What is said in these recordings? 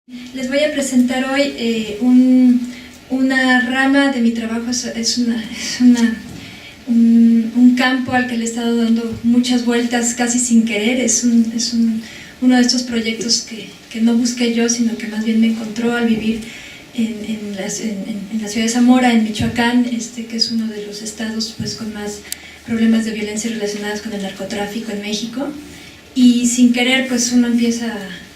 Les voy a presentar hoy una rama de mi trabajo, es un campo al que le he estado dando muchas vueltas casi sin querer. Es uno de estos proyectos que no busqué yo, sino que más bien me encontró al vivir en la ciudad de Zamora, en Michoacán, que es uno de los estados pues, con más problemas de violencia relacionados con el narcotráfico en México. Y sin querer pues uno empieza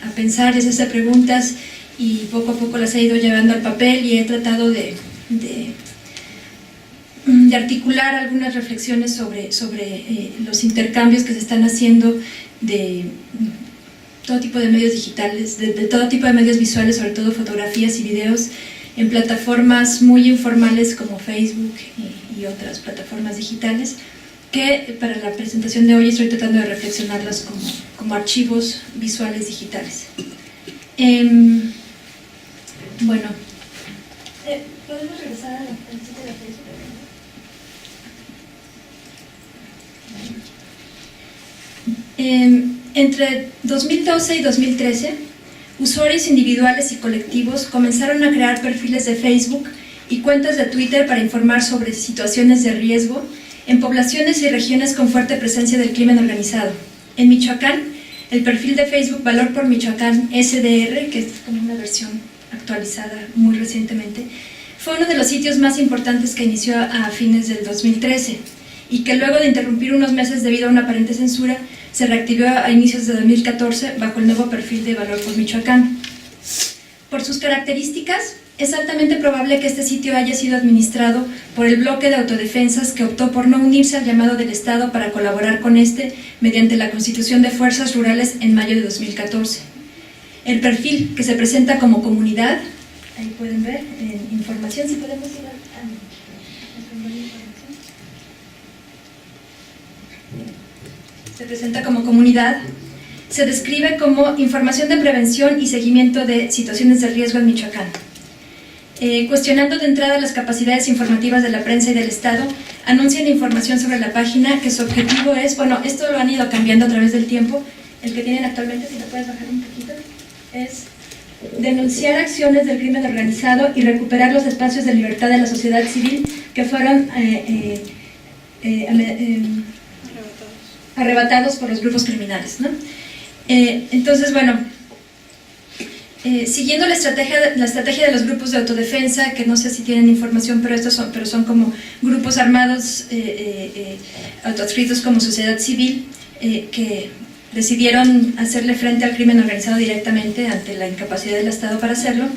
a pensar, es hacer preguntas, y poco a poco las he ido llevando al papel y he tratado de articular algunas reflexiones sobre los intercambios que se están haciendo de todo tipo de medios digitales, de todo tipo de medios visuales, sobre todo fotografías y videos, en plataformas muy informales como Facebook y otras plataformas digitales, que para la presentación de hoy estoy tratando de reflexionarlas como archivos visuales digitales. Bueno, ¿podemos regresar al sitio de Facebook? Entre 2012 y 2013, usuarios individuales y colectivos comenzaron a crear perfiles de Facebook y cuentas de Twitter para informar sobre situaciones de riesgo en poblaciones y regiones con fuerte presencia del crimen organizado. En Michoacán, el perfil de Facebook Valor por Michoacán SDR, que es como una versión actualizada muy recientemente, fue uno de los sitios más importantes que inició a fines del 2013 y que luego de interrumpir unos meses debido a una aparente censura, se reactivó a inicios de 2014 bajo el nuevo perfil de Valor por Michoacán. Por sus características, es altamente probable que este sitio haya sido administrado por el bloque de autodefensas que optó por no unirse al llamado del Estado para colaborar con este mediante la constitución de fuerzas rurales en mayo de 2014. El perfil, que se presenta como comunidad, ahí pueden ver en información, si podemos ir a información. Se presenta como comunidad, se describe como información de prevención y seguimiento de situaciones de riesgo en Michoacán. Cuestionando de entrada las capacidades informativas de la prensa y del Estado, anuncian información sobre la página que su objetivo es, bueno, esto lo han ido cambiando a través del tiempo, el que tienen actualmente, si lo puedes bajar un poquito, es denunciar acciones del crimen organizado y recuperar los espacios de libertad de la sociedad civil que fueron arrebatados por los grupos criminales, ¿no? Entonces, bueno, siguiendo la estrategia de los grupos de autodefensa, que no sé si tienen información, pero son como grupos armados autoadscritos como sociedad civil, que decidieron hacerle frente al crimen organizado directamente ante la incapacidad del Estado para hacerlo.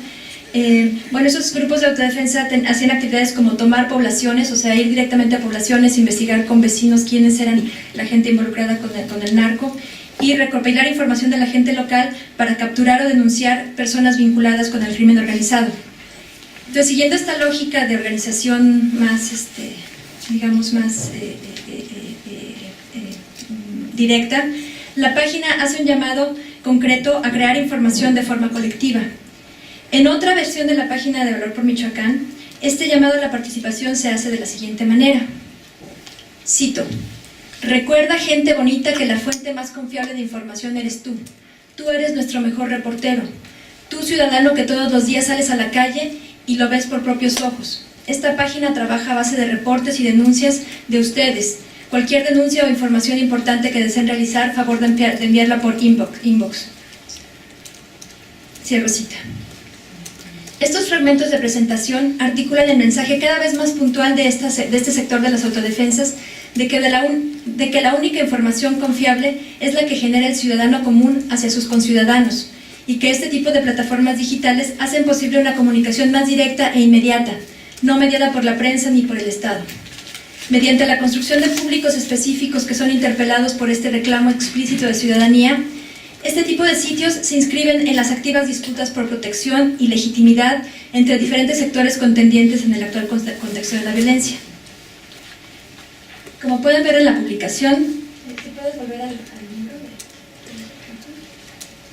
Bueno, esos grupos de autodefensa hacían actividades como tomar poblaciones, o sea, ir directamente a poblaciones, investigar con vecinos quiénes eran la gente involucrada con el narco, y recopilar información de la gente local para capturar o denunciar personas vinculadas con el crimen organizado. Entonces, siguiendo esta lógica de organización más, digamos, más directa, la página hace un llamado concreto a crear información de forma colectiva. En otra versión de la página de Valor por Michoacán, este llamado a la participación se hace de la siguiente manera. Cito: recuerda, gente bonita, que la fuente más confiable de información eres tú. Tú eres nuestro mejor reportero. Tú, ciudadano, que todos los días sales a la calle y lo ves por propios ojos. Esta página trabaja a base de reportes y denuncias de ustedes. Cualquier denuncia o información importante que deseen realizar, favor de enviarla por inbox. Cierro cita. Estos fragmentos de presentación articulan el mensaje cada vez más puntual de este sector de las autodefensas, de que la única información confiable es la que genera el ciudadano común hacia sus conciudadanos, y que este tipo de plataformas digitales hacen posible una comunicación más directa e inmediata, no mediada por la prensa ni por el Estado. Mediante la construcción de públicos específicos que son interpelados por este reclamo explícito de ciudadanía, este tipo de sitios se inscriben en las activas disputas por protección y legitimidad entre diferentes sectores contendientes en el actual contexto de la violencia. Como pueden ver en la publicación, ¿si puedes volver al libro?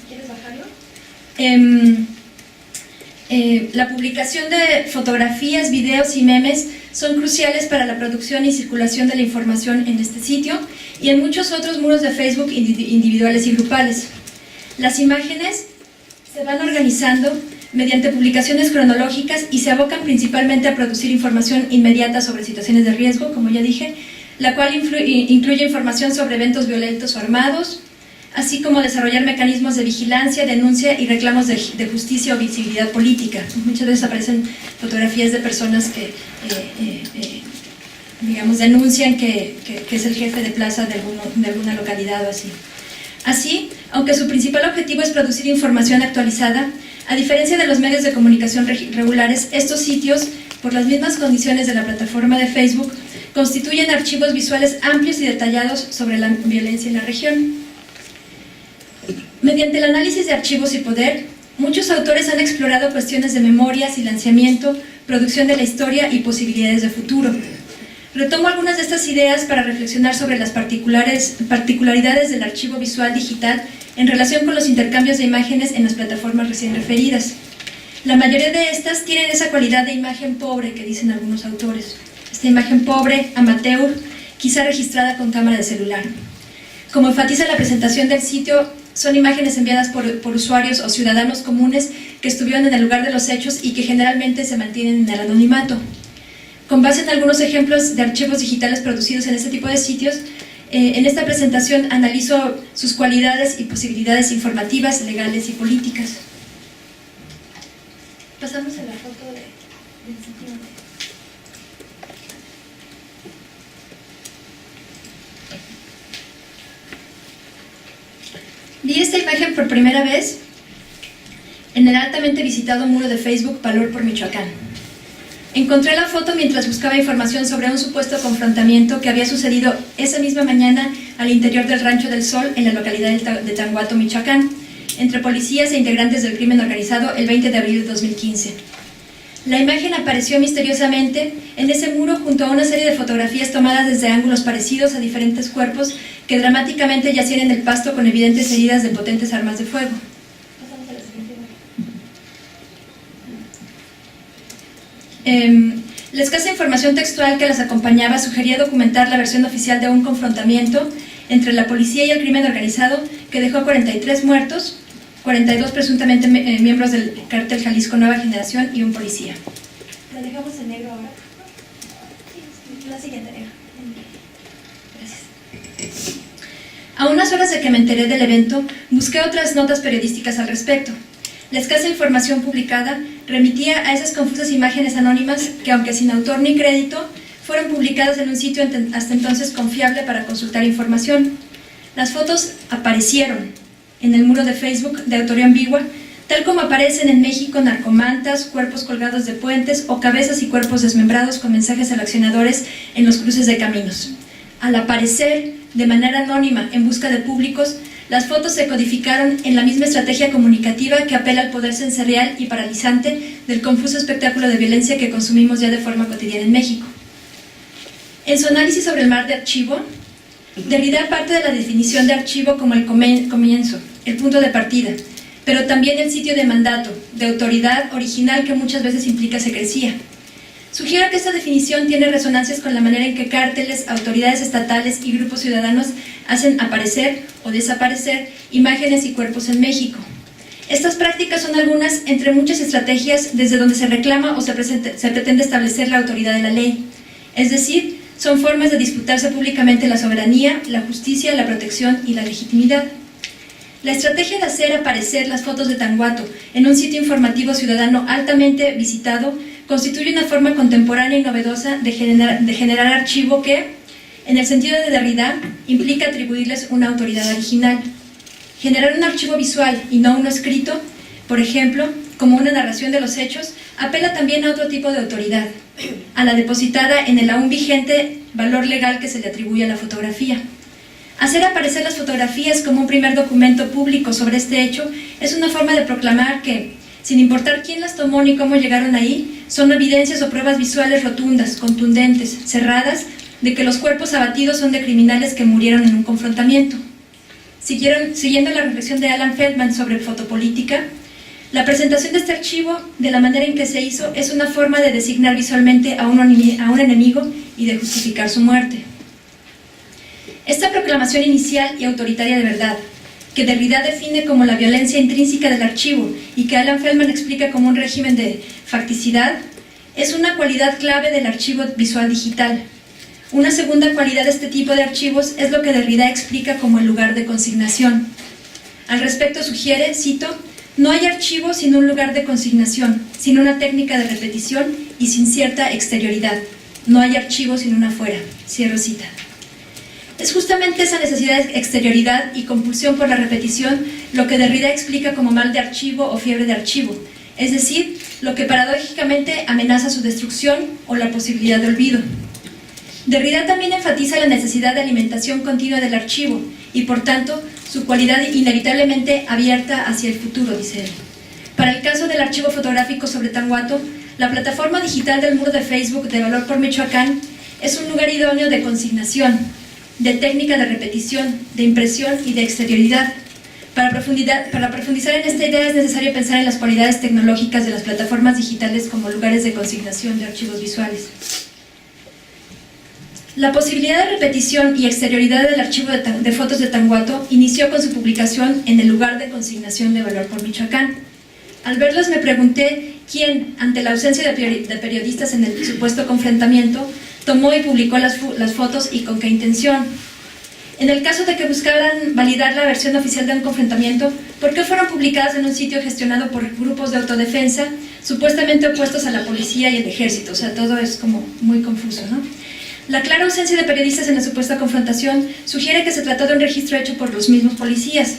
¿Quieres bajarlo? La publicación de fotografías, videos y memes son cruciales para la producción y circulación de la información en este sitio y en muchos otros muros de Facebook individuales y grupales. Las imágenes se se van organizando mediante publicaciones cronológicas y se abocan principalmente a producir información inmediata sobre situaciones de riesgo, como ya dije, la cual incluye información sobre eventos violentos o armados, así como desarrollar mecanismos de vigilancia, denuncia y reclamos de justicia o visibilidad política. Muchas veces aparecen fotografías de personas que, digamos, denuncian que es el jefe de plaza de alguna localidad o así. Así, aunque su principal objetivo es producir información actualizada, a diferencia de los medios de comunicación regulares, estos sitios, por las mismas condiciones de la plataforma de Facebook, constituyen archivos visuales amplios y detallados sobre la violencia en la región. Mediante el análisis de archivos y poder, muchos autores han explorado cuestiones de memoria, silenciamiento, producción de la historia y posibilidades de futuro. Retomo algunas de estas ideas para reflexionar sobre las particularidades del archivo visual digital en relación con los intercambios de imágenes en las plataformas recién referidas. La mayoría de estas tienen esa cualidad de imagen pobre que dicen algunos autores. Esta imagen pobre, amateur, quizá registrada con cámara de celular. Como enfatiza la presentación del sitio, son imágenes enviadas por usuarios o ciudadanos comunes que estuvieron en el lugar de los hechos y que generalmente se mantienen en el anonimato. Con base en algunos ejemplos de archivos digitales producidos en este tipo de sitios, en esta presentación analizo sus cualidades y posibilidades informativas, legales y políticas. Pasamos a la foto del sitio. Vi esta imagen por primera vez en el altamente visitado muro de Facebook Valor por Michoacán. Encontré la foto mientras buscaba información sobre un supuesto confrontamiento que había sucedido esa misma mañana al interior del Rancho del Sol en la localidad de Tanguato, Michoacán, entre policías e integrantes del crimen organizado el 20 de abril de 2015. La imagen apareció misteriosamente en ese muro junto a una serie de fotografías tomadas desde ángulos parecidos a diferentes cuerpos que dramáticamente yacían en el pasto con evidentes heridas de potentes armas de fuego. La escasa información textual que las acompañaba sugería documentar la versión oficial de un confrontamiento entre la policía y el crimen organizado que dejó 43 muertos, 42 presuntamente miembros del cártel Jalisco Nueva Generación y un policía. ¿La dejamos en negro ahora? Sí, la siguiente negra. Gracias. A unas horas de que me enteré del evento, busqué otras notas periodísticas al respecto. La escasa información publicada remitía a esas confusas imágenes anónimas que, aunque sin autor ni crédito, fueron publicadas en un sitio hasta entonces confiable para consultar información. Las fotos aparecieron en el muro de Facebook de autoría ambigua, tal como aparecen en México narcomantas, cuerpos colgados de puentes o cabezas y cuerpos desmembrados con mensajes aleccionadores en los cruces de caminos. Al aparecer de manera anónima en busca de públicos, las fotos se codificaron en la misma estrategia comunicativa que apela al poder sensorial y paralizante del confuso espectáculo de violencia que consumimos ya de forma cotidiana en México. En su análisis sobre el mar de archivo, Derrida parte de la definición de archivo como el comienzo, el punto de partida, pero también el sitio de mandato, de autoridad original que muchas veces implica secrecía. Sugiero que esta definición tiene resonancias con la manera en que cárteles, autoridades estatales y grupos ciudadanos hacen aparecer o desaparecer imágenes y cuerpos en México. Estas prácticas son algunas entre muchas estrategias desde donde se reclama o se pretende establecer la autoridad de la ley. Es decir, son formas de disputarse públicamente la soberanía, la justicia, la protección y la legitimidad. La estrategia de hacer aparecer las fotos de Tanguato en un sitio informativo ciudadano altamente visitado constituye una forma contemporánea y novedosa de generar archivo que, en el sentido de Derrida, implica atribuirles una autoridad original. Generar un archivo visual y no uno escrito, por ejemplo, como una narración de los hechos, apela también a otro tipo de autoridad, a la depositada en el aún vigente valor legal que se le atribuye a la fotografía. Hacer aparecer las fotografías como un primer documento público sobre este hecho es una forma de proclamar que, sin importar quién las tomó ni cómo llegaron ahí, son evidencias o pruebas visuales rotundas, contundentes, cerradas, de que los cuerpos abatidos son de criminales que murieron en un confrontamiento. Siguiendo la reflexión de Alan Feldman sobre fotopolítica, la presentación de este archivo, de la manera en que se hizo, es una forma de designar visualmente a un enemigo y de justificar su muerte. Esta proclamación inicial y autoritaria de verdad, que Derrida define como la violencia intrínseca del archivo y que Alan Feldman explica como un régimen de facticidad, es una cualidad clave del archivo visual digital. Una segunda cualidad de este tipo de archivos es lo que Derrida explica como el lugar de consignación. Al respecto sugiere, cito, no hay archivo sin un lugar de consignación, sin una técnica de repetición y sin cierta exterioridad. No hay archivo sin una fuera. Cierro cita. Es justamente esa necesidad de exterioridad y compulsión por la repetición lo que Derrida explica como mal de archivo o fiebre de archivo, es decir, lo que paradójicamente amenaza su destrucción o la posibilidad de olvido. Derrida también enfatiza la necesidad de alimentación continua del archivo y, por tanto, su cualidad inevitablemente abierta hacia el futuro, dice él. Para el caso del archivo fotográfico sobre Tanguato, la plataforma digital del muro de Facebook de Valor por Michoacán es un lugar idóneo de consignación, de técnica de repetición, de impresión y de exterioridad. Para profundizar en esta idea es necesario pensar en las cualidades tecnológicas de las plataformas digitales como lugares de consignación de archivos visuales. La posibilidad de repetición y exterioridad del archivo de fotos de Tanguato inició con su publicación en el lugar de consignación de Valor por Michoacán. Al verlos me pregunté quién, ante la ausencia de periodistas en el supuesto confrontamiento, tomó y publicó las fotos y con qué intención. En el caso de que buscaran validar la versión oficial de un confrontamiento, ¿por qué fueron publicadas en un sitio gestionado por grupos de autodefensa supuestamente opuestos a la policía y el ejército? O sea, todo es como muy confuso, ¿no? La clara ausencia de periodistas en la supuesta confrontación sugiere que se trató de un registro hecho por los mismos policías.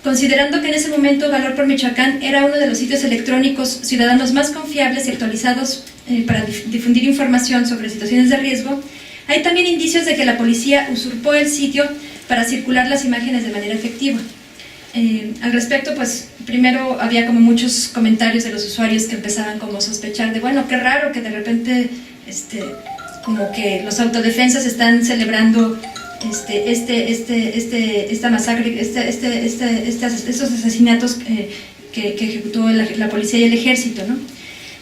Considerando que en ese momento Valor por Michoacán era uno de los sitios electrónicos ciudadanos más confiables y actualizados para difundir información sobre situaciones de riesgo, hay también indicios de que la policía usurpó el sitio para circular las imágenes de manera efectiva. Al respecto, pues primero había como muchos comentarios de los usuarios que empezaban como a sospechar de, bueno, qué raro que de repente como que los autodefensas están celebrando esta masacre, estos asesinatos que ejecutó la policía y el ejército, ¿no?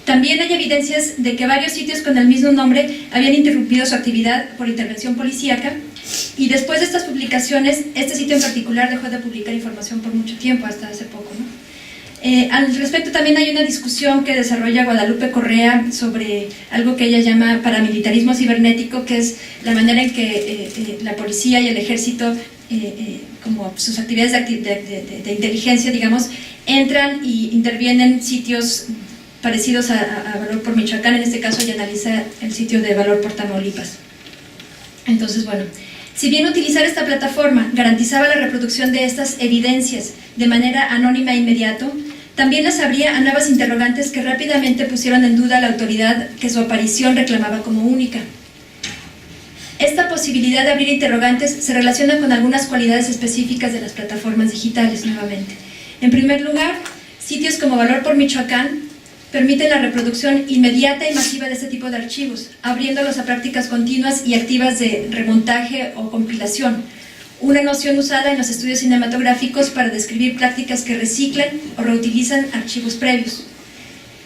También hay evidencias de que varios sitios con el mismo nombre habían interrumpido su actividad por intervención policíaca, y después de estas publicaciones, este sitio en particular dejó de publicar información por mucho tiempo, hasta hace poco, ¿no? Al respecto también hay una discusión que desarrolla Guadalupe Correa sobre algo que ella llama paramilitarismo cibernético, que es la manera en que la policía y el ejército, como sus actividades de inteligencia, digamos, entran y intervienen sitios parecidos a Valor por Michoacán. En este caso ella analiza el sitio de Valor por Tamaulipas. Entonces, bueno, si bien utilizar esta plataforma garantizaba la reproducción de estas evidencias de manera anónima e inmediato, también las abría a nuevas interrogantes que rápidamente pusieron en duda la autoridad que su aparición reclamaba como única. Esta posibilidad de abrir interrogantes se relaciona con algunas cualidades específicas de las plataformas digitales, nuevamente. En primer lugar, sitios como Valor por Michoacán permiten la reproducción inmediata y masiva de este tipo de archivos, abriéndolos a prácticas continuas y activas de remontaje o compilación, una noción usada en los estudios cinematográficos para describir prácticas que reciclan o reutilizan archivos previos.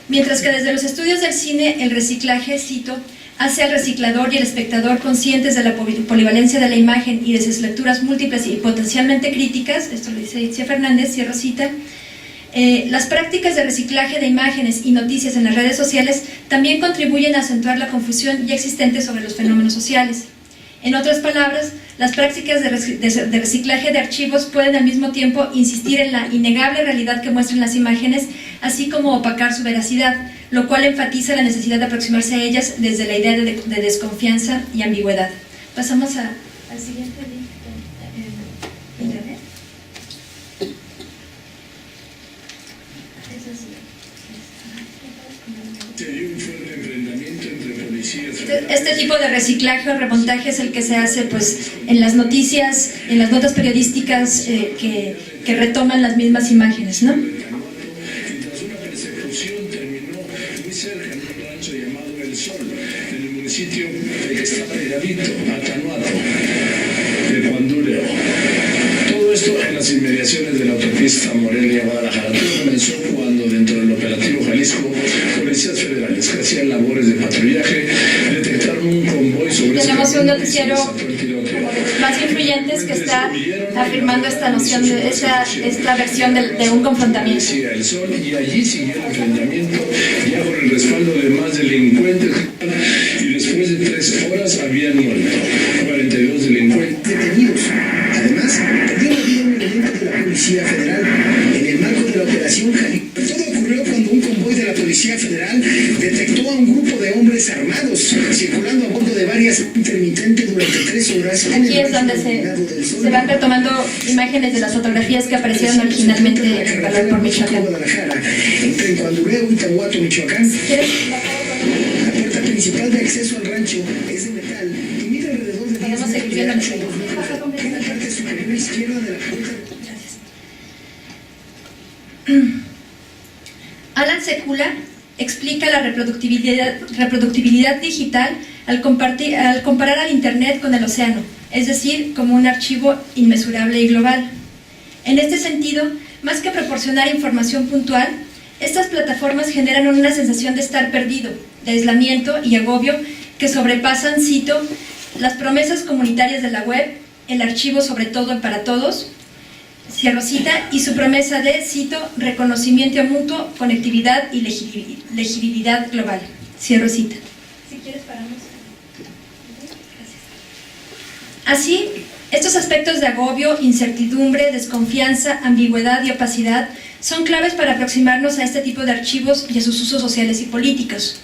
Mientras que desde los estudios del cine el reciclaje, cito, hace al reciclador y el espectador conscientes de la polivalencia de la imagen y de sus lecturas múltiples y potencialmente críticas, esto lo dice Itzia Fernández, cierro cita. Las prácticas de reciclaje de imágenes y noticias en las redes sociales también contribuyen a acentuar la confusión ya existente sobre los fenómenos sociales. En otras palabras, las prácticas de reciclaje de archivos pueden al mismo tiempo insistir en la innegable realidad que muestran las imágenes, así como opacar su veracidad, lo cual enfatiza la necesidad de aproximarse a ellas desde la idea de desconfianza y ambigüedad. Pasamos al siguiente link. Este tipo de reciclaje o remontaje es el que se hace pues, en las noticias, en las notas periodísticas que retoman las mismas imágenes, ¿no? Tras una persecución terminó muy cerca en un rancho llamado El Sol, en el municipio de Iztapallavito, Atanuato, de Cuandureo. Todo esto en las inmediaciones de la autopista Morelia-Guadalajara. Todo comenzó cuando, dentro del operativo Jalisco, policías federales que hacían labores de patrullaje detectaron un convoy sobre Tenemos somos un noticiero más influyentes que está afirmando esta noción de esta versión de un confrontamiento. El Sol, y allí siguió el enfrentamiento ya con el respaldo de más delincuentes, y después de 3 horas habían muerto 42 delincuentes detenidos. Además, perdieron la vida un elemento de la Policía Federal en el marco de la Operación Jalisco. Todo ocurrió cuando un convoy de la Policía Federal detectó a un grupo de hombres armados circulando a bordo de varias intermitentes durante 3 horas. Aquí es donde se van retomando imágenes de las fotografías que aparecieron originalmente en Valor por Michoacán. Entre Cuandureo y Tahuato, Michoacán. La puerta principal de acceso al rancho es de metal y mide alrededor de 10 metros de ancho. En la parte superior izquierda de la puerta. Alan Sekula explica la reproductibilidad digital al comparar al Internet con el océano, es decir, como un archivo inmesurable y global. En este sentido, más que proporcionar información puntual, estas plataformas generan una sensación de estar perdido, de aislamiento y agobio que sobrepasan, cito, las promesas comunitarias de la web, el archivo sobre todo para todos, cierro cita, y su promesa de, cito, reconocimiento mutuo, conectividad y legibilidad global, cierro cita. Si quieres paramos. Así, estos aspectos de agobio, incertidumbre, desconfianza, ambigüedad y opacidad son claves para aproximarnos a este tipo de archivos y a sus usos sociales y políticos.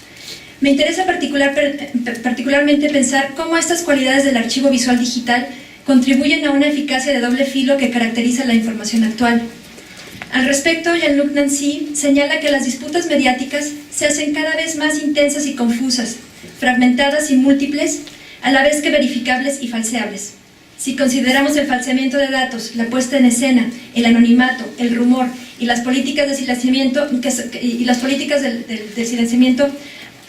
Me interesa particularmente pensar cómo estas cualidades del archivo visual digital contribuyen a una eficacia de doble filo que caracteriza la información actual. Al respecto, Jean-Luc Nancy señala que las disputas mediáticas se hacen cada vez más intensas y confusas, fragmentadas y múltiples, a la vez que verificables y falseables. Si consideramos el falseamiento de datos, la puesta en escena, el anonimato, el rumor y las políticas de silenciamiento, del silenciamiento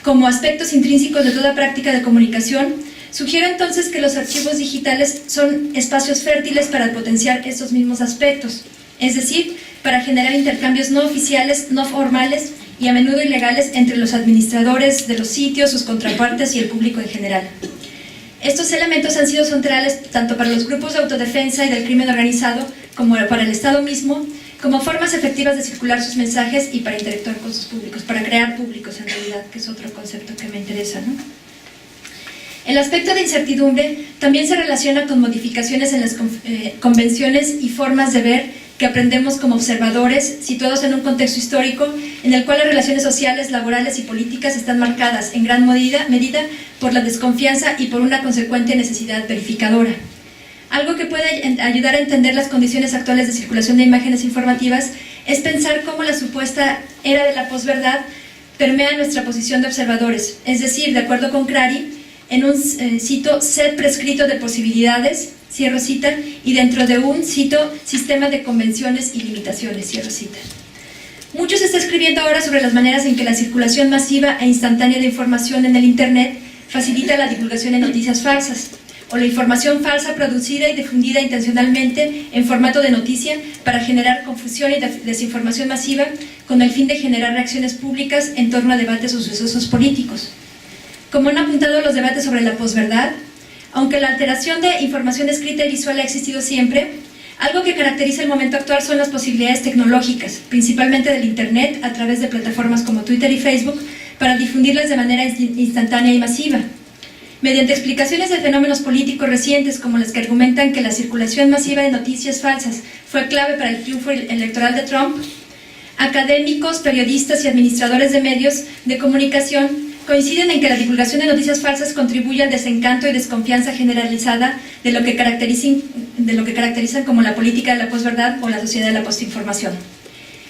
como aspectos intrínsecos de toda práctica de comunicación, sugiero entonces que los archivos digitales son espacios fértiles para potenciar estos mismos aspectos, es decir, para generar intercambios no oficiales, no formales y a menudo ilegales entre los administradores de los sitios, sus contrapartes y el público en general. Estos elementos han sido centrales tanto para los grupos de autodefensa y del crimen organizado como para el Estado mismo, como formas efectivas de circular sus mensajes y para interactuar con sus públicos, para crear públicos en realidad, que es otro concepto que me interesa, ¿no? El aspecto de incertidumbre también se relaciona con modificaciones en las convenciones y formas de ver que aprendemos como observadores, situados en un contexto histórico en el cual las relaciones sociales, laborales y políticas están marcadas en gran medida por la desconfianza y por una consecuente necesidad verificadora. Algo que puede ayudar a entender las condiciones actuales de circulación de imágenes informativas es pensar cómo la supuesta era de la posverdad permea nuestra posición de observadores, es decir, de acuerdo con Crary, en un, cito, set prescrito de posibilidades, cierro cita, y dentro de un, cito, sistema de convenciones y limitaciones, cierro cita. Mucho se está escribiendo ahora sobre las maneras en que la circulación masiva e instantánea de información en el Internet facilita la divulgación de noticias falsas, o la información falsa producida y difundida intencionalmente en formato de noticia para generar confusión y desinformación masiva con el fin de generar reacciones públicas en torno a debates o sucesos políticos. Como han apuntado los debates sobre la posverdad, aunque la alteración de información escrita y visual ha existido siempre, algo que caracteriza el momento actual son las posibilidades tecnológicas, principalmente del Internet, a través de plataformas como Twitter y Facebook, para difundirlas de manera instantánea y masiva. Mediante explicaciones de fenómenos políticos recientes, como las que argumentan que la circulación masiva de noticias falsas fue clave para el triunfo electoral de Trump, académicos, periodistas y administradores de medios de comunicación coinciden en que la divulgación de noticias falsas contribuye al desencanto y desconfianza generalizada de lo que caracterizan como la política de la posverdad o la sociedad de la postinformación.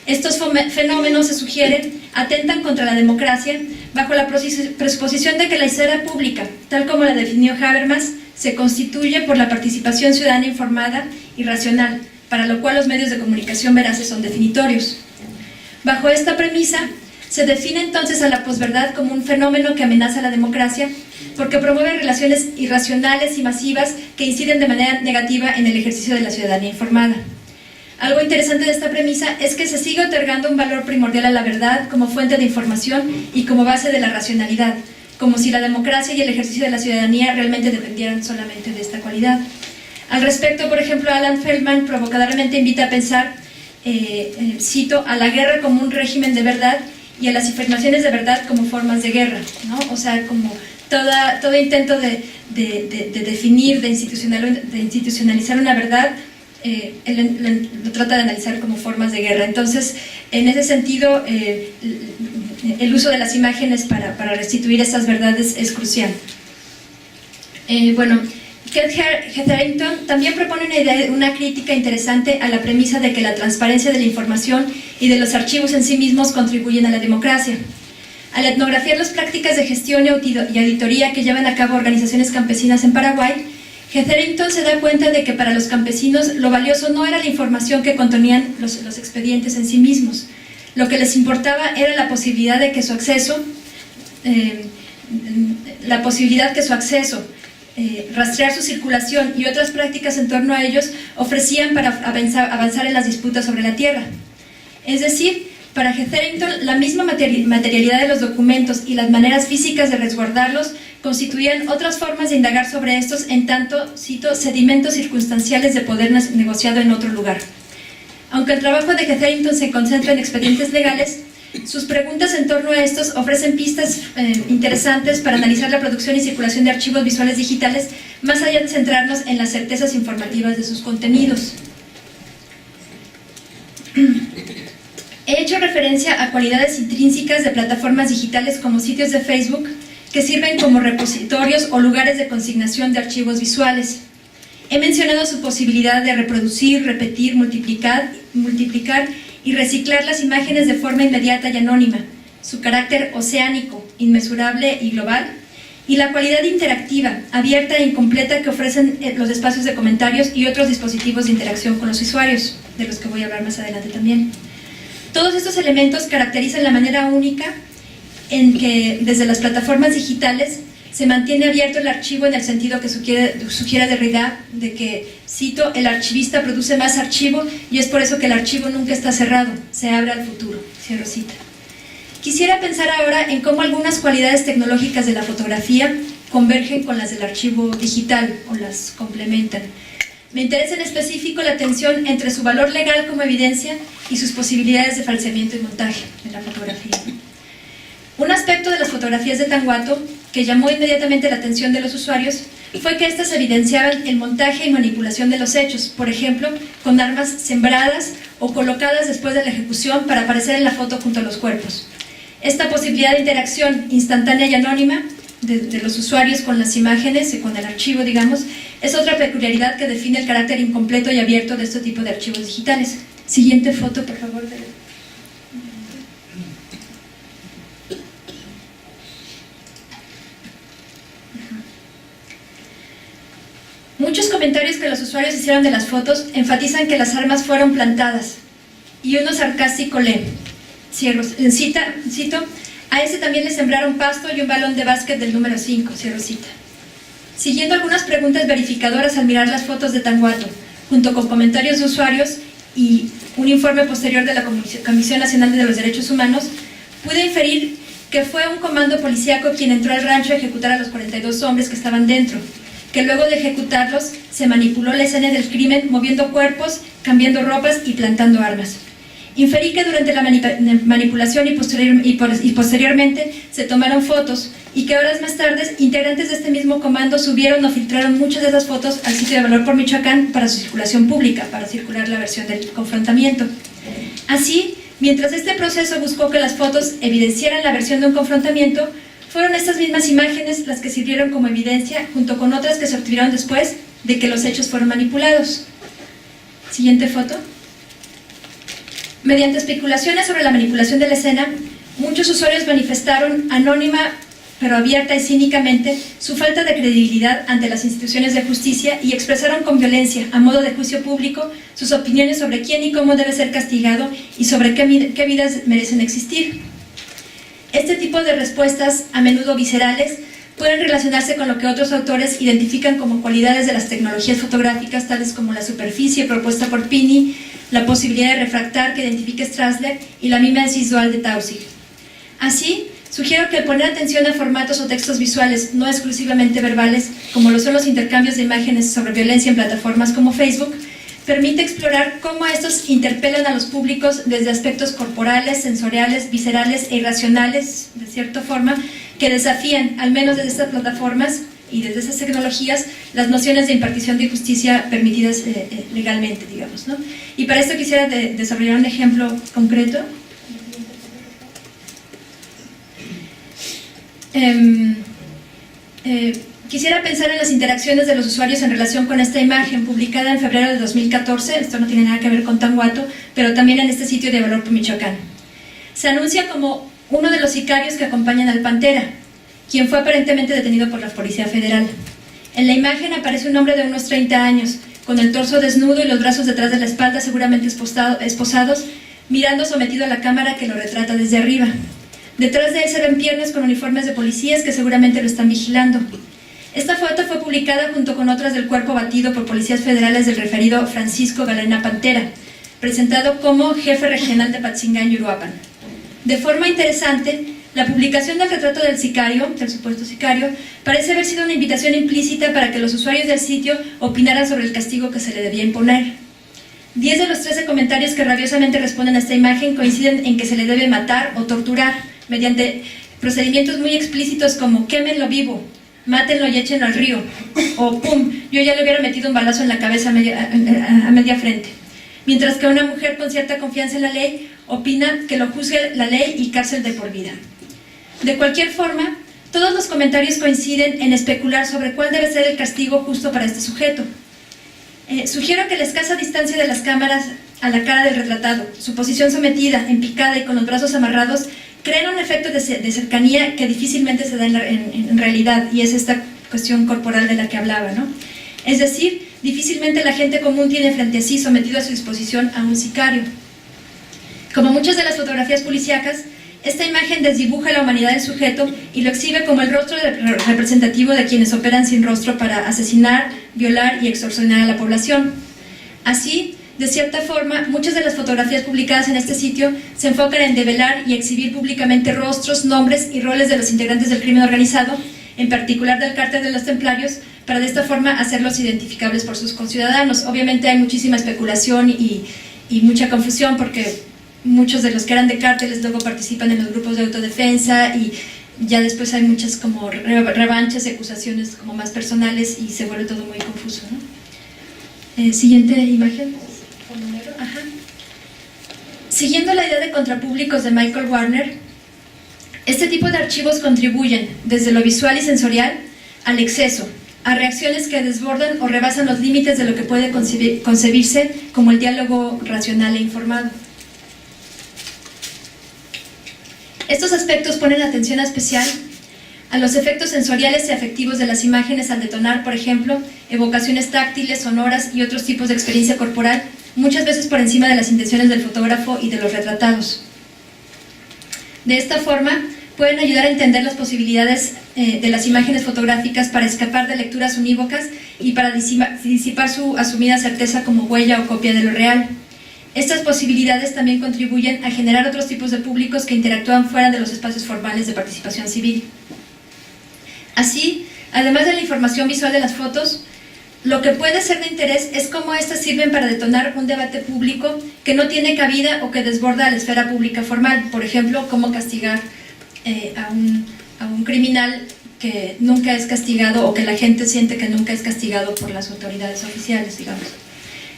Estos fenómenos, se sugiere, atentan contra la democracia bajo la presuposición de que la esfera pública, tal como la definió Habermas, se constituye por la participación ciudadana informada y racional, para lo cual los medios de comunicación veraces son definitorios. Bajo esta premisa, se define entonces a la posverdad como un fenómeno que amenaza la democracia porque promueve relaciones irracionales y masivas que inciden de manera negativa en el ejercicio de la ciudadanía informada. Algo interesante de esta premisa es que se sigue otorgando un valor primordial a la verdad como fuente de información y como base de la racionalidad, como si la democracia y el ejercicio de la ciudadanía realmente dependieran solamente de esta cualidad. Al respecto, por ejemplo, Alan Feldman provocadoramente invita a pensar, cito, a la guerra como un régimen de verdad y a las afirmaciones de verdad como formas de guerra, ¿no? O sea, como todo intento de definir, de institucionalizar una verdad, él lo trata de analizar como formas de guerra. Entonces, en ese sentido, el uso de las imágenes para restituir estas verdades es crucial. Bueno, Keith Hetherington también propone una crítica interesante a la premisa de que la transparencia de la información y de los archivos en sí mismos contribuyen a la democracia. Al etnografiar las prácticas de gestión y auditoría que llevan a cabo organizaciones campesinas en Paraguay, Hetherington se da cuenta de que para los campesinos lo valioso no era la información que contenían los expedientes en sí mismos. Lo que les importaba era la posibilidad que su acceso, rastrear su circulación y otras prácticas en torno a ellos ofrecían para avanzar en las disputas sobre la tierra. Es decir, para Hetherington, la misma materialidad de los documentos y las maneras físicas de resguardarlos constituían otras formas de indagar sobre estos, en tanto, cito, sedimentos circunstanciales de poder negociado en otro lugar. Aunque el trabajo de Hetherington se concentra en expedientes legales, sus preguntas en torno a estos ofrecen pistas interesantes para analizar la producción y circulación de archivos visuales digitales, más allá de centrarnos en las certezas informativas de sus contenidos. He hecho referencia a cualidades intrínsecas de plataformas digitales como sitios de Facebook que sirven como repositorios o lugares de consignación de archivos visuales. He mencionado su posibilidad de reproducir, repetir, multiplicar y reciclar las imágenes de forma inmediata y anónima, su carácter oceánico, inmesurable y global, y la cualidad interactiva, abierta e incompleta que ofrecen los espacios de comentarios y otros dispositivos de interacción con los usuarios, de los que voy a hablar más adelante también. Todos estos elementos caracterizan la manera única en que desde las plataformas digitales se mantiene abierto el archivo en el sentido que sugiere Derrida, de que, cito, el archivista produce más archivo y es por eso que el archivo nunca está cerrado, se abre al futuro, cierro cita. Quisiera pensar ahora en cómo algunas cualidades tecnológicas de la fotografía convergen con las del archivo digital o las complementan. Me interesa en específico la tensión entre su valor legal como evidencia y sus posibilidades de falseamiento y montaje en la fotografía. Un aspecto de las fotografías de Tanguato que llamó inmediatamente la atención de los usuarios fue que éstas evidenciaban el montaje y manipulación de los hechos, por ejemplo, con armas sembradas o colocadas después de la ejecución para aparecer en la foto junto a los cuerpos. Esta posibilidad de interacción instantánea y anónima de los usuarios con las imágenes y con el archivo, digamos, es otra peculiaridad que define el carácter incompleto y abierto de este tipo de archivos digitales. Siguiente foto, por favor. Muchos comentarios que los usuarios hicieron de las fotos enfatizan que las armas fueron plantadas, y uno sarcástico lee, cito, a ese también le sembraron pasto y un balón de básquet del número 5, cierro cita. Siguiendo algunas preguntas verificadoras al mirar las fotos de Tanguato, junto con comentarios de usuarios y un informe posterior de la Comisión Nacional de los Derechos Humanos, pude inferir que fue un comando policíaco quien entró al rancho a ejecutar a los 42 hombres que estaban dentro, que luego de ejecutarlos se manipuló la escena del crimen moviendo cuerpos, cambiando ropas y plantando armas. Inferí que durante la manipulación y posteriormente se tomaron fotos y que horas más tarde integrantes de este mismo comando subieron o filtraron muchas de esas fotos al sitio de Valor por Michoacán para su circulación pública, para circular la versión del confrontamiento. Así, mientras este proceso buscó que las fotos evidenciaran la versión de un confrontamiento, fueron estas mismas imágenes las que sirvieron como evidencia, junto con otras que se obtuvieron después de que los hechos fueron manipulados. Siguiente foto. Mediante especulaciones sobre la manipulación de la escena, muchos usuarios manifestaron anónima pero abierta y cínicamente su falta de credibilidad ante las instituciones de justicia y expresaron con violencia, a modo de juicio público, sus opiniones sobre quién y cómo debe ser castigado y sobre qué vidas merecen existir. Este tipo de respuestas, a menudo viscerales, pueden relacionarse con lo que otros autores identifican como cualidades de las tecnologías fotográficas, tales como la superficie propuesta por Pini, la posibilidad de refractar que identifica Strasler y la mimesis dual de Taussig. Así, Sugiero que el poner atención a formatos o textos visuales no exclusivamente verbales, como lo son los intercambios de imágenes sobre violencia en plataformas como Facebook, permite explorar cómo estos interpelan a los públicos desde aspectos corporales, sensoriales, viscerales e irracionales, de cierta forma, que desafían, al menos desde estas plataformas y desde esas tecnologías, las nociones de impartición de justicia permitidas legalmente, digamos, ¿no? Y para esto quisiera desarrollar un ejemplo concreto. Quisiera pensar en las interacciones de los usuarios en relación con esta imagen publicada en febrero de 2014, esto no tiene nada que ver con Tanhuato, pero también en este sitio de Valorpo, Michoacán. Se anuncia como uno de los sicarios que acompañan al Pantera, quien fue aparentemente detenido por la Policía Federal. En la imagen aparece un hombre de unos 30 años, con el torso desnudo y los brazos detrás de la espalda seguramente esposados, mirando sometido a la cámara que lo retrata desde arriba. Detrás de él se ven piernas con uniformes de policías que seguramente lo están vigilando. Esta foto fue publicada junto con otras del cuerpo batido por policías federales del referido Francisco Galena Pantera, presentado como jefe regional de Patzingán y Uruapan. De forma interesante, la publicación del retrato del sicario, del supuesto sicario, parece haber sido una invitación implícita para que los usuarios del sitio opinaran sobre el castigo que se le debía imponer. 10 de los 13 comentarios que rabiosamente responden a esta imagen coinciden en que se le debe matar o torturar mediante procedimientos muy explícitos como quémenlo vivo, mátenlo y échenlo al río, o pum, yo ya le hubiera metido un balazo en la cabeza a media frente. Mientras que una mujer con cierta confianza en la ley opina que lo juzgue la ley y cárcel de por vida. De cualquier forma, todos los comentarios coinciden en especular sobre cuál debe ser el castigo justo para este sujeto. Sugiero que la escasa distancia de las cámaras a la cara del retratado, su posición sometida, en picada y con los brazos amarrados, crean un efecto de cercanía que difícilmente se da en realidad, y es esta cuestión corporal de la que hablaba, ¿no? Es decir, difícilmente la gente común tiene frente a sí, sometido a su disposición, a un sicario. Como muchas de las fotografías policíacas, esta imagen desdibuja la humanidad del sujeto y lo exhibe como el rostro representativo de quienes operan sin rostro para asesinar, violar y extorsionar a la población. Así, de cierta forma, muchas de las fotografías publicadas en este sitio se enfocan en develar y exhibir públicamente rostros, nombres y roles de los integrantes del crimen organizado, en particular del cártel de los Templarios, para de esta forma hacerlos identificables por sus conciudadanos. Obviamente hay muchísima especulación y mucha confusión, porque muchos de los que eran de cárteles luego participan en los grupos de autodefensa, y ya después hay muchas como revanchas y acusaciones como más personales, y se vuelve todo muy confuso, ¿no? Siguiente imagen. Ajá. Siguiendo la idea de contrapúblicos de Michael Warner, este tipo de archivos contribuyen, desde lo visual y sensorial, al exceso, a reacciones que desbordan o rebasan los límites de lo que puede concebirse como el diálogo racional e informado. Estos aspectos ponen atención especial a los efectos sensoriales y afectivos de las imágenes al detonar, por ejemplo, evocaciones táctiles, sonoras y otros tipos de experiencia corporal, muchas veces por encima de las intenciones del fotógrafo y de los retratados. De esta forma, pueden ayudar a entender las posibilidades de las imágenes fotográficas para escapar de lecturas unívocas y para disipar su asumida certeza como huella o copia de lo real. Estas posibilidades también contribuyen a generar otros tipos de públicos que interactúan fuera de los espacios formales de participación civil. Así, además de la información visual de las fotos, lo que puede ser de interés es cómo éstas sirven para detonar un debate público que no tiene cabida o que desborda a la esfera pública formal. Por ejemplo, cómo castigar a un criminal que nunca es castigado, o que la gente siente que nunca es castigado por las autoridades oficiales, digamos.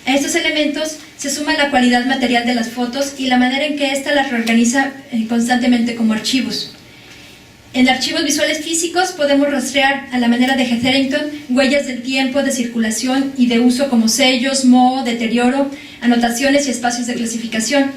A estos elementos se suma la cualidad material de las fotos y la manera en que ésta las reorganiza constantemente como archivos. En archivos visuales físicos podemos rastrear, a la manera de Hetherington, huellas del tiempo, de circulación y de uso como sellos, moho, deterioro, anotaciones y espacios de clasificación.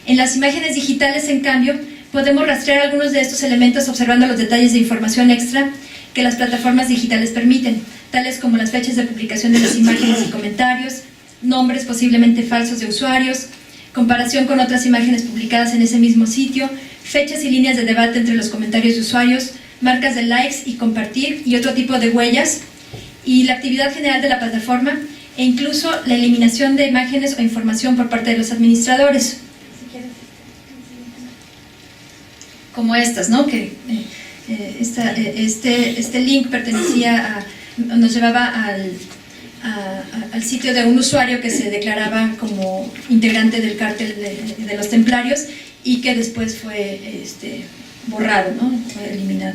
En las imágenes digitales, en cambio, podemos rastrear algunos de estos elementos observando los detalles de información extra que las plataformas digitales permiten, tales como las fechas de publicación de las imágenes y comentarios, nombres posiblemente falsos de usuarios, comparación con otras imágenes publicadas en ese mismo sitio, fechas y líneas de debate entre los comentarios de usuarios, marcas de likes y compartir y otro tipo de huellas, y la actividad general de la plataforma, e incluso la eliminación de imágenes o información por parte de los administradores. como estas, ¿no? Que este link pertenecía nos llevaba al sitio de un usuario que se declaraba como integrante del cártel de los templarios y que después fue borrado, ¿no? Fue eliminado.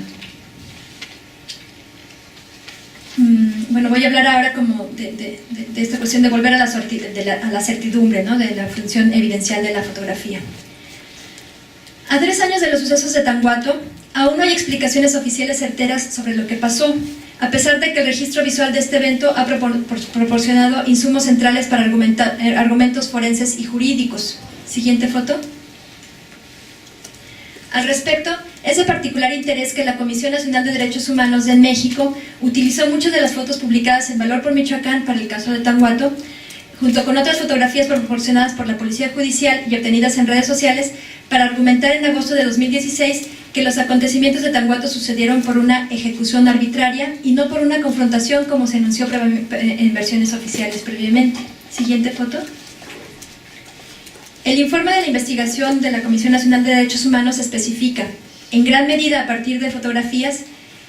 Bueno, voy a hablar ahora como de esta cuestión de volver a la certidumbre, ¿no? De la función evidencial de la fotografía. A 3 años de los sucesos de Tanguato, aún no hay explicaciones oficiales certeras sobre lo que pasó, a pesar de que el registro visual de este evento ha proporcionado insumos centrales para argumentos forenses y jurídicos. Siguiente foto. Al respecto, es de particular interés que la Comisión Nacional de Derechos Humanos de México utilizó muchas de las fotos publicadas en Valor por Michoacán para el caso de Tanguato, junto con otras fotografías proporcionadas por la Policía Judicial y obtenidas en redes sociales, para argumentar en agosto de 2016 que los acontecimientos de Tanguato sucedieron por una ejecución arbitraria y no por una confrontación como se anunció en versiones oficiales previamente. Siguiente foto. El informe de la investigación de la Comisión Nacional de Derechos Humanos especifica, en gran medida a partir de fotografías,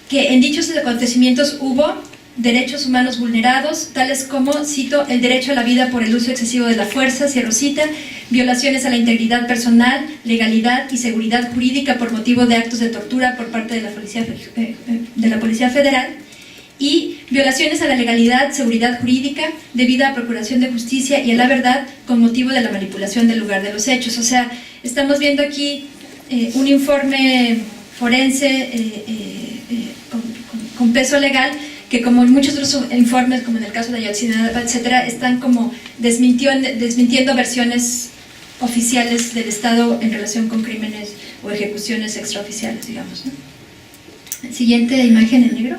que en dichos acontecimientos hubo derechos humanos vulnerados, tales como, cito, el derecho a la vida por el uso excesivo de la fuerza, cierro cita, violaciones a la integridad personal, legalidad y seguridad jurídica por motivo de actos de tortura por parte de la Policía Federal, y violaciones a la legalidad, seguridad jurídica, debida a procuración de justicia y a la verdad con motivo de la manipulación del lugar de los hechos. O sea, estamos viendo aquí un informe forense con peso legal, que como en muchos otros informes, como en el caso de Ayotzinapa, etcétera, están como desmintiendo versiones oficiales del Estado en relación con crímenes o ejecuciones extraoficiales, digamos, ¿no? Siguiente imagen en negro.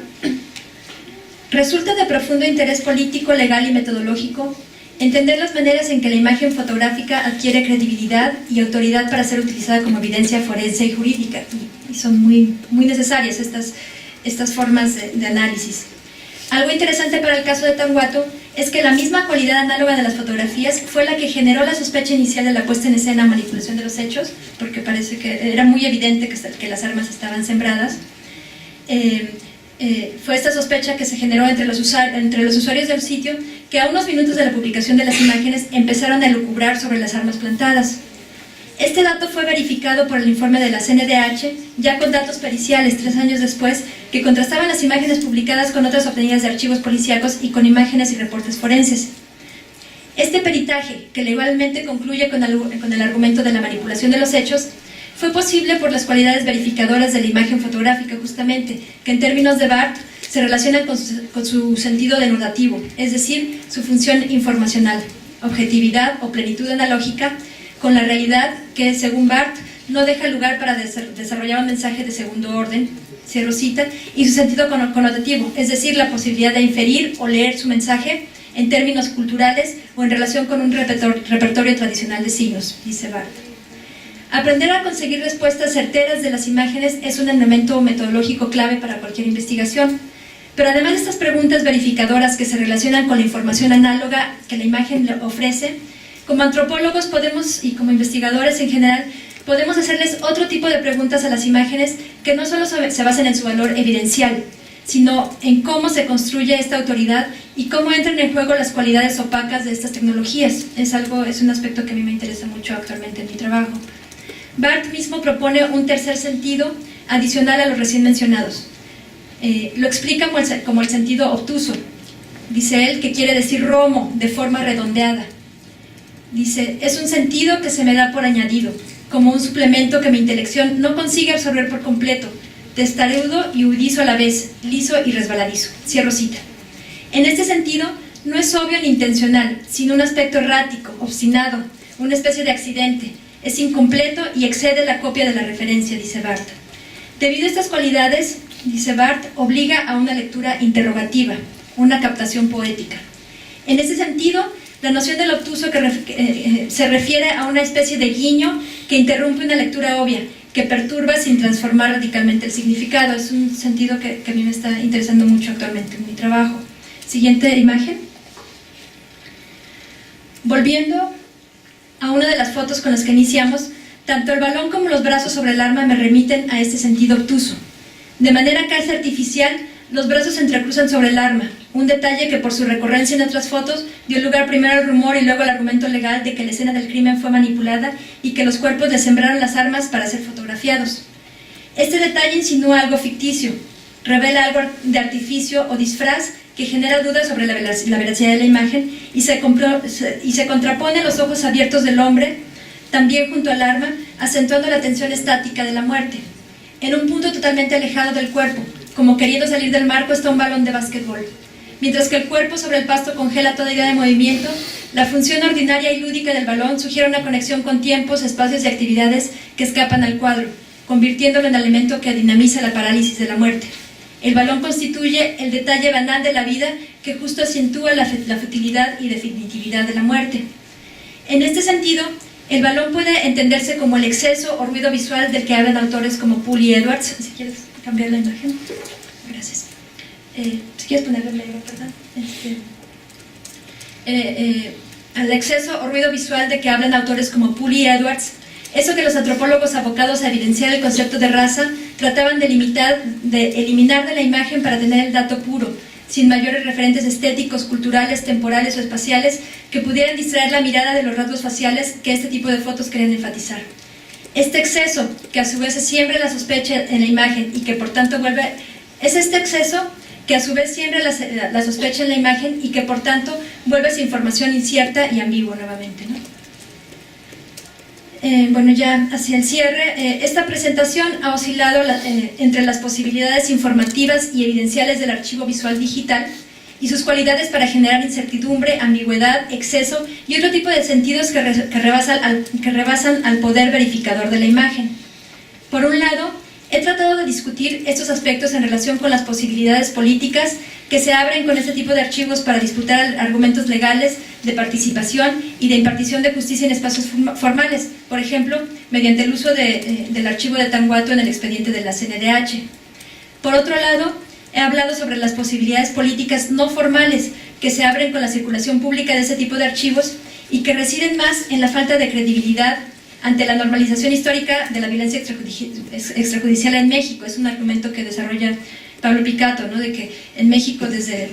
Resulta de profundo interés político, legal y metodológico entender las maneras en que la imagen fotográfica adquiere credibilidad y autoridad para ser utilizada como evidencia forense y jurídica, y son muy necesarias estas formas de análisis. Algo interesante para el caso de Tanguato es que la misma cualidad análoga de las fotografías fue la que generó la sospecha inicial de la puesta en escena, manipulación de los hechos, porque parece que era muy evidente que las armas estaban sembradas. Fue esta sospecha que se generó entre los usuarios del sitio, que a unos minutos de la publicación de las imágenes empezaron a elucubrar sobre las armas plantadas. Este dato fue verificado por el informe de la CNDH, ya con datos periciales 3 años después, que contrastaban las imágenes publicadas con otras obtenidas de archivos policíacos y con imágenes y reportes forenses. Este peritaje, que legalmente concluye con el argumento de la manipulación de los hechos, fue posible por las cualidades verificadoras de la imagen fotográfica, justamente, que en términos de Barth se relacionan con su sentido denotativo, es decir, su función informacional, objetividad o plenitud analógica, con la realidad que, según Barth, no deja lugar para desarrollar un mensaje de segundo orden, cierro cita, y su sentido connotativo, es decir, la posibilidad de inferir o leer su mensaje en términos culturales o en relación con un repertorio tradicional de signos, dice Barth. Aprender a conseguir respuestas certeras de las imágenes es un elemento metodológico clave para cualquier investigación, pero además de estas preguntas verificadoras que se relacionan con la información análoga que la imagen ofrece, como antropólogos podemos, y como investigadores en general, podemos hacerles otro tipo de preguntas a las imágenes que no solo se basan en su valor evidencial, sino en cómo se construye esta autoridad y cómo entran en juego las cualidades opacas de estas tecnologías. Es un aspecto que a mí me interesa mucho actualmente en mi trabajo. Barth mismo propone un tercer sentido adicional a los recién mencionados. Lo explica como el sentido obtuso. Dice él que quiere decir romo, de forma redondeada. Dice, es un sentido que se me da por añadido, como un suplemento que mi intelección no consigue absorber por completo, testarudo y huidizo a la vez, liso y resbaladizo. Cierro cita. En este sentido, no es obvio ni intencional, sino un aspecto errático, obstinado, una especie de accidente. Es incompleto y excede la copia de la referencia, dice Barth. Debido a estas cualidades, dice Barth, obliga a una lectura interrogativa, una captación poética. En ese sentido, la noción del obtuso se refiere a una especie de guiño que interrumpe una lectura obvia, que perturba sin transformar radicalmente el significado. Es un sentido que a mí me está interesando mucho actualmente en mi trabajo. Siguiente imagen. Volviendo a una de las fotos con las que iniciamos, Tanto el balón como los brazos sobre el arma me remiten a este sentido obtuso. De manera casi artificial, los brazos se entrecruzan sobre el arma, un detalle que por su recurrencia en otras fotos dio lugar primero al rumor y luego al argumento legal de que la escena del crimen fue manipulada y que los cuerpos les sembraron las armas para ser fotografiados. Este detalle insinúa algo ficticio, revela algo de artificio o disfraz que genera dudas sobre la veracidad de la imagen y se contrapone a los ojos abiertos del hombre, también junto al arma, acentuando la tensión estática de la muerte. En un punto totalmente alejado del cuerpo, como queriendo salir del marco, está un balón de básquetbol. Mientras que el cuerpo sobre el pasto congela toda idea de movimiento, la función ordinaria y lúdica del balón sugiere una conexión con tiempos, espacios y actividades que escapan al cuadro, convirtiéndolo en elemento que dinamiza la parálisis de la muerte. El balón constituye el detalle banal de la vida que justo acentúa la futilidad y definitividad de la muerte. En este sentido, el balón puede entenderse como el exceso o ruido visual del que hablan autores como Poole y Edwards. Si quieres cambiar la imagen. Gracias. Si quieres ponerle negro, perdón. Al exceso o ruido visual de que hablan autores como Poole y Edwards, eso que los antropólogos abocados a evidenciar el concepto de raza trataban de eliminar de la imagen para tener el dato puro, sin mayores referentes estéticos, culturales, temporales o espaciales que pudieran distraer la mirada de los rasgos faciales que este tipo de fotos querían enfatizar. Este exceso, que a su vez se siembra la sospecha en la imagen y que por tanto vuelve... Es este exceso que a su vez siembra la sospecha en la imagen y que por tanto vuelve esa información incierta y ambigua nuevamente, ¿no? Bueno, ya hacia el cierre, esta presentación ha oscilado entre las posibilidades informativas y evidenciales del archivo visual digital y sus cualidades para generar incertidumbre, ambigüedad, exceso y otro tipo de sentidos que rebasan al poder verificador de la imagen. Por un lado, he tratado de discutir estos aspectos en relación con las posibilidades políticas que se abren con este tipo de archivos para disputar argumentos legales de participación y de impartición de justicia en espacios formales, por ejemplo, mediante el uso del archivo de Tanguato en el expediente de la CNDH. Por otro lado, he hablado sobre las posibilidades políticas no formales que se abren con la circulación pública de este tipo de archivos y que residen más en la falta de credibilidad ante la normalización histórica de la violencia extrajudicial en México. Es un argumento que desarrolla Pablo Picato, ¿no? De que en México desde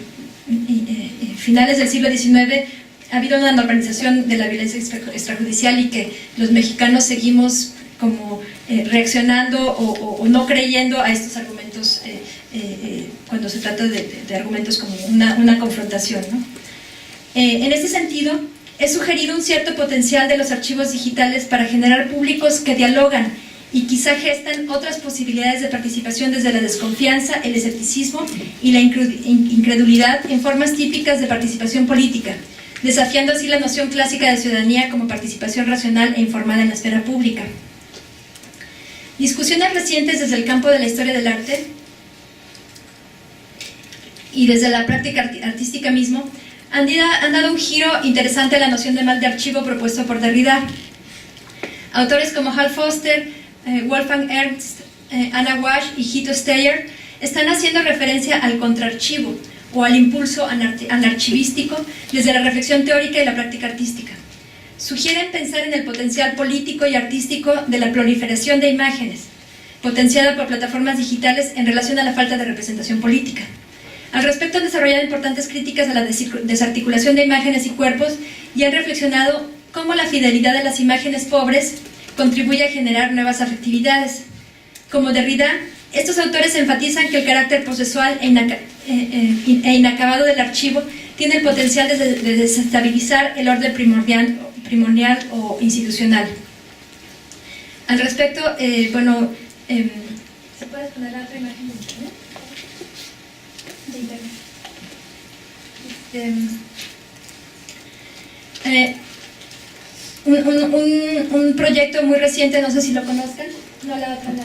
finales del siglo XIX ha habido una normalización de la violencia extrajudicial y que los mexicanos seguimos como reaccionando o no creyendo a estos argumentos cuando se trata de argumentos como una confrontación, ¿no? En este sentido, he sugerido un cierto potencial de los archivos digitales para generar públicos que dialogan y quizá gestan otras posibilidades de participación desde la desconfianza, el escepticismo y la incredulidad en formas típicas de participación política, desafiando así la noción clásica de ciudadanía como participación racional e informada en la esfera pública. Discusiones recientes desde el campo de la historia del arte y desde la práctica artística mismo han dado un giro interesante a la noción de mal de archivo propuesto por Derrida. Autores como Hal Foster, Wolfgang Ernst, Anna Wash y Hito Steyer están haciendo referencia al contraarchivo o al impulso anarchivístico desde la reflexión teórica y la práctica artística. Sugieren pensar en el potencial político y artístico de la proliferación de imágenes, potenciada por plataformas digitales en relación a la falta de representación política. Al respecto han desarrollado importantes críticas a la desarticulación de imágenes y cuerpos y han reflexionado cómo la fidelidad de las imágenes pobres contribuye a generar nuevas afectividades. Como Derrida, estos autores enfatizan que el carácter procesual e inacabado del archivo tiene el potencial de desestabilizar el orden primordial o institucional. Al respecto, ¿se puede poner la otra imagen de internet? Un proyecto muy reciente, no sé si lo conozcan, no la otra, la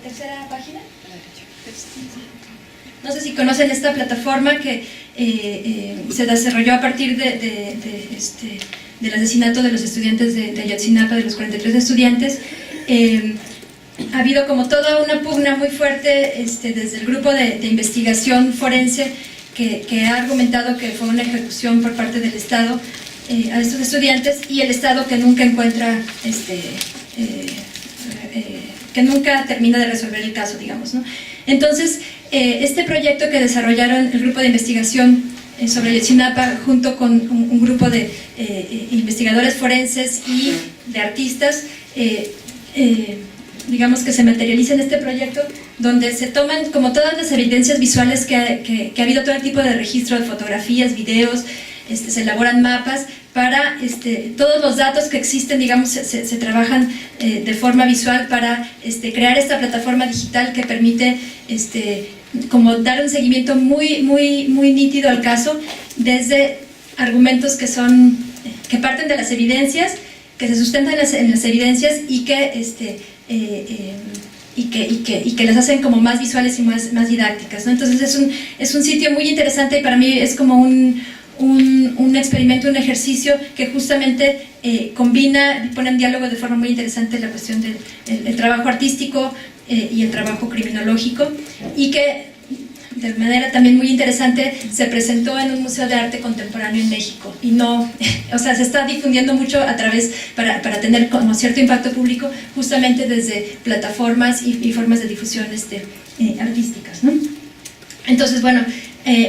tercera página. No sé si conocen esta plataforma que se desarrolló a partir del asesinato de los estudiantes de Ayotzinapa, de los 43 estudiantes. Ha habido como toda una pugna muy fuerte desde el grupo de investigación forense que ha argumentado que fue una ejecución por parte del Estado a estos estudiantes, y el Estado que nunca encuentra, que nunca termina de resolver el caso, digamos, ¿no? Entonces, este proyecto que desarrollaron el grupo de investigación sobre Ayotzinapa junto con un grupo de investigadores forenses y de artistas, digamos que se materializa en este proyecto, donde se toman como todas las evidencias visuales que ha habido, todo el tipo de registro de fotografías, videos, se elaboran mapas para todos los datos que existen, digamos, se trabajan de forma visual para crear esta plataforma digital que permite como dar un seguimiento muy nítido al caso, desde argumentos que parten de las evidencias, que se sustentan en las evidencias y que las hacen como más visuales y más didácticas, ¿no? Entonces es un sitio muy interesante, y para mí es como un experimento, un ejercicio que justamente combina, pone en diálogo de forma muy interesante la cuestión del trabajo artístico y el trabajo criminológico, y que de manera también muy interesante se presentó en un museo de arte contemporáneo en México, y no, o sea, se está difundiendo mucho a través, para tener como cierto impacto público, justamente desde plataformas y formas de difusión artísticas, ¿no? Entonces, bueno,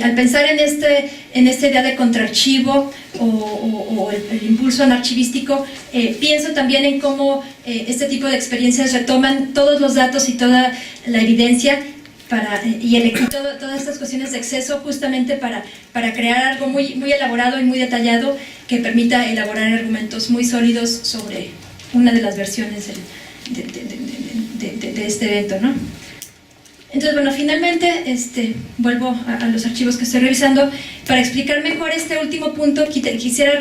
al pensar en esta idea de contraarchivo o el impulso anarchivístico, pienso también en cómo este tipo de experiencias retoman todos los datos y toda la evidencia y todas estas cuestiones de acceso, justamente para crear algo muy elaborado y muy detallado que permita elaborar argumentos muy sólidos sobre una de las versiones de este evento, ¿no? Entonces, bueno, finalmente vuelvo a los archivos que estoy revisando para explicar mejor este último punto. Quisiera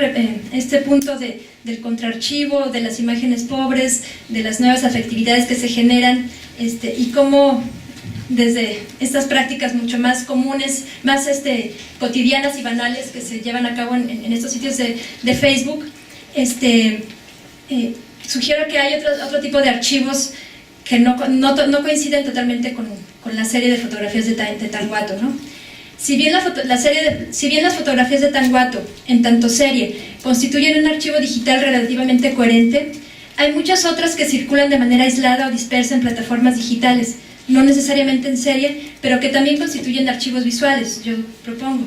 este punto del contraarchivo, de las imágenes pobres, de las nuevas afectividades que se generan, y cómo desde estas prácticas mucho más comunes, más cotidianas y banales que se llevan a cabo en estos sitios de Facebook, sugiero que hay otro tipo de archivos que no coinciden totalmente con la serie de fotografías de Tanguato, ¿no? Si bien las fotografías de Tanguato, en tanto serie, constituyen un archivo digital relativamente coherente, hay muchas otras que circulan de manera aislada o dispersa en plataformas digitales, no necesariamente en serie, pero que también constituyen archivos visuales, yo propongo.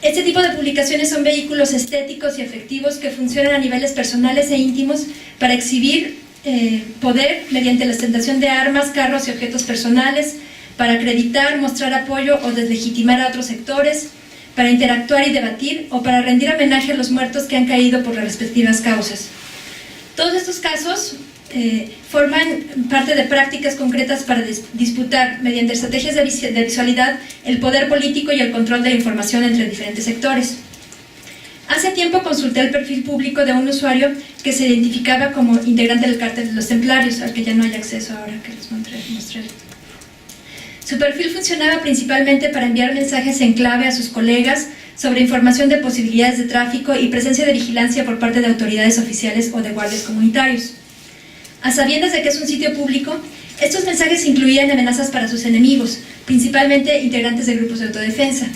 Este tipo de publicaciones son vehículos estéticos y afectivos que funcionan a niveles personales e íntimos para exhibir poder mediante la ostentación de armas, carros y objetos personales, para acreditar, mostrar apoyo o deslegitimar a otros sectores, para interactuar y debatir, o para rendir homenaje a los muertos que han caído por las respectivas causas. Todos estos casos forman parte de prácticas concretas para disputar, mediante estrategias de visualidad, el poder político y el control de la información entre diferentes sectores. Hace tiempo consulté el perfil público de un usuario que se identificaba como integrante del cártel de los Templarios, al que ya no hay acceso ahora que les mostré. Su perfil funcionaba principalmente para enviar mensajes en clave a sus colegas sobre información de posibilidades de tráfico y presencia de vigilancia por parte de autoridades oficiales o de guardias comunitarios. A sabiendas de que es un sitio público, estos mensajes incluían amenazas para sus enemigos, principalmente integrantes de grupos de autodefensa.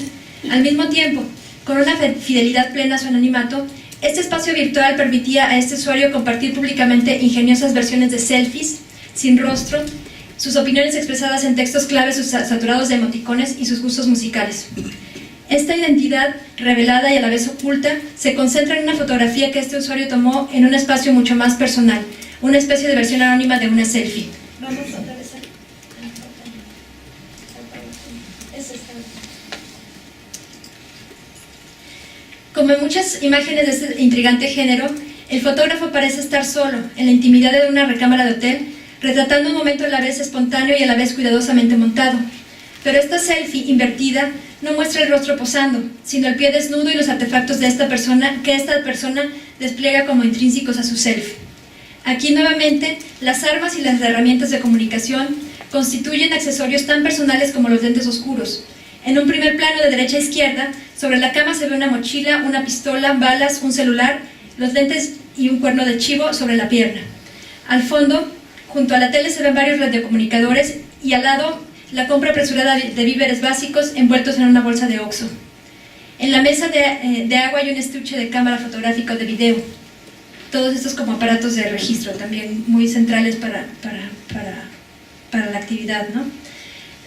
Al mismo tiempo, con una fidelidad plena a su anonimato, este espacio virtual permitía a este usuario compartir públicamente ingeniosas versiones de selfies, sin rostro, sus opiniones expresadas en textos claves saturados de emoticones y sus gustos musicales. Esta identidad, revelada y a la vez oculta, se concentra en una fotografía que este usuario tomó en un espacio mucho más personal, una especie de versión anónima de una selfie. Vamos otra vez aquí. Como en muchas imágenes de este intrigante género, el fotógrafo parece estar solo, en la intimidad de una recámara de hotel, retratando un momento a la vez espontáneo y a la vez cuidadosamente montado. Pero esta selfie invertida no muestra el rostro posando, sino el pie desnudo y los artefactos de esta persona despliega como intrínsecos a su selfie. Aquí nuevamente, las armas y las herramientas de comunicación constituyen accesorios tan personales como los lentes oscuros. En un primer plano de derecha a izquierda, sobre la cama se ve una mochila, una pistola, balas, un celular, los lentes y un cuerno de chivo sobre la pierna. Al fondo, junto a la tele se ven varios radiocomunicadores y al lado la compra apresurada de víveres básicos envueltos en una bolsa de Oxxo. En la mesa de agua hay un estuche de cámara fotográfica o de video. Todos estos como aparatos de registro también muy centrales para la actividad, ¿no?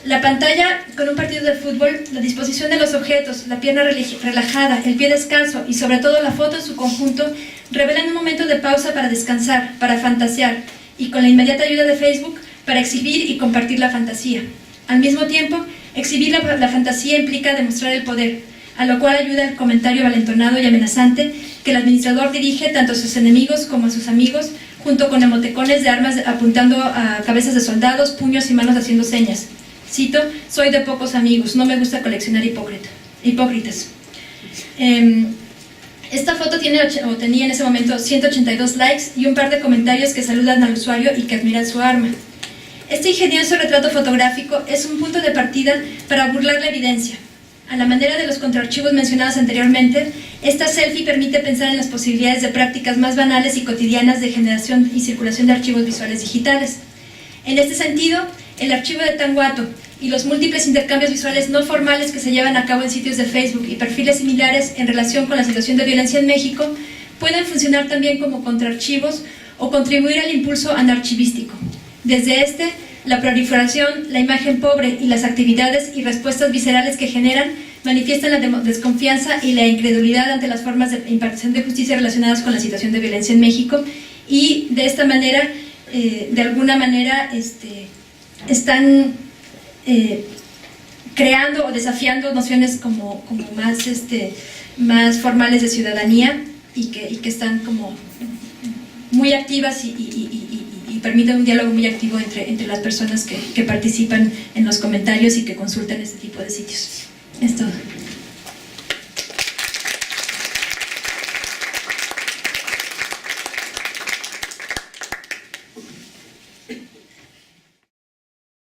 La pantalla con un partido de fútbol, la disposición de los objetos, la pierna relajada, el pie descalzo y sobre todo la foto en su conjunto revelan un momento de pausa para descansar, para fantasear y con la inmediata ayuda de Facebook para exhibir y compartir la fantasía. Al mismo tiempo, exhibir la fantasía implica demostrar el poder, a lo cual ayuda el comentario valentonado y amenazante que el administrador dirige tanto a sus enemigos como a sus amigos, junto con emoticones de armas apuntando a cabezas de soldados, puños y manos haciendo señas. Cito: soy de pocos amigos, no me gusta coleccionar hipócritas. Esta foto tenía en ese momento 182 likes y un par de comentarios que saludan al usuario y que admiran su arma. Este ingenioso retrato fotográfico es un punto de partida para burlar la evidencia. A la manera de los contraarchivos mencionados anteriormente, esta selfie permite pensar en las posibilidades de prácticas más banales y cotidianas de generación y circulación de archivos visuales digitales. En este sentido, el archivo de Tanguato y los múltiples intercambios visuales no formales que se llevan a cabo en sitios de Facebook y perfiles similares en relación con la situación de violencia en México pueden funcionar también como contraarchivos o contribuir al impulso anarchivístico. Desde la proliferación, la imagen pobre y las actividades y respuestas viscerales que generan manifiestan la desconfianza y la incredulidad ante las formas de impartición de justicia relacionadas con la situación de violencia en México y de esta manera, de alguna manera, están creando o desafiando nociones como más formales de ciudadanía y que están como muy activas y permiten un diálogo muy activo entre las personas que participan en los comentarios y que consultan este tipo de sitios. Es todo.